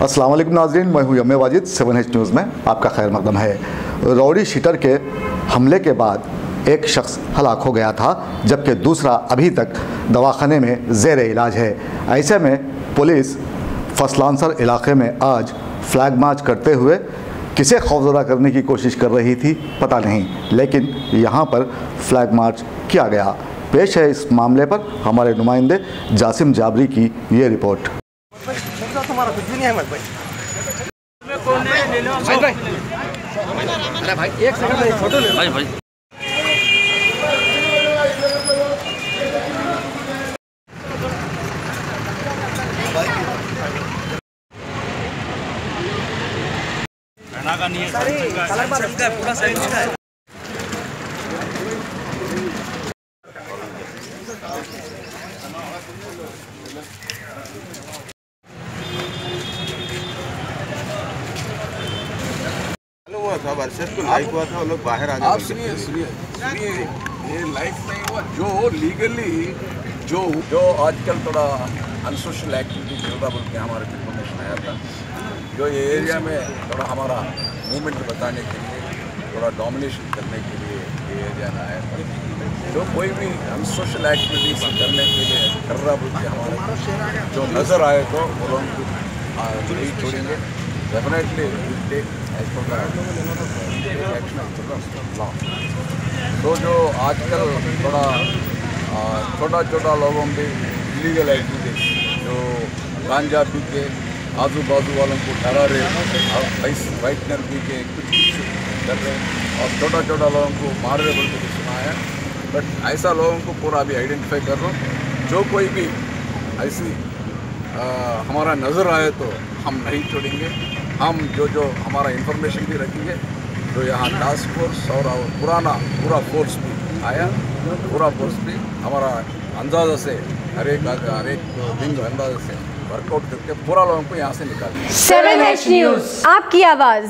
अस्सलाम वालेकुम नाज़रीन, मैं हूं यम वाजिद। 7H न्यूज़ में आपका खैर मकदम है। रौडी शीटर के हमले के बाद एक शख्स हलाक हो गया था, जबकि दूसरा अभी तक दवाखाने में ज़ेर इलाज है। ऐसे में पुलिस फसलांसर इलाके में आज फ्लैग मार्च करते हुए किसे खौफजदा करने की कोशिश कर रही थी पता नहीं, लेकिन यहाँ पर फ्लैग मार्च किया गया। पेश है इस मामले पर हमारे नुमाइंदे जासिम जाबरी की ये रिपोर्ट। तुम्हारा कुछ भी नहीं है मत भाई। अरे भाई एक सेकंड में फोटो ले भाई। का नहीं है पूरा साइड का है। हुआ था वर्सेस को लाइव हुआ था, वो लोग बाहर आ गए। आप सुनिए ये लाइफ नहीं हुआ। जो लीगली जो आजकल थोड़ा अनसोशल एक्टिविटी चल रहा बोल के हमारे इन्फॉर्मेशन आया था, जो ये एरिया में थोड़ा हमारा मूवमेंट बताने के लिए, थोड़ा डोमिनेशन करने के लिए ये एरिया में आया था। जो कोई भी अनसोशल एक्टिविटीज करने के लिए कर रहा बोल के हमारे जो नज़र आए तो वो लोगों को नहीं छोड़ेंगे। डेफिनेटली तो जो आजकल थोड़ा छोटा लोगों की इलीगल एक्टिविटी, जो गांजा पी के आजू बाजू वालों को डरा रहे और वाइटनर पी के कुछ कर रहे और छोटा लोगों को मार रहे बोल के सुना है। बट ऐसा लोगों को पूरा अभी आइडेंटिफाई कर रहा हूँ। जो कोई भी ऐसी हमारा नज़र आए तो हम नहीं छोड़ेंगे। हम जो हमारा इंफॉर्मेशन भी रखेंगे। जो यहाँ टास्क फोर्स और पूरा फोर्स भी आया, पूरा फोर्स भी हमारा अंदाज़ा से हर एक विंग अंदाज़ा से वर्कआउट करके पूरा लोगों को यहाँ से निकालेंगे। 7H न्यूज़, आपकी आवाज़।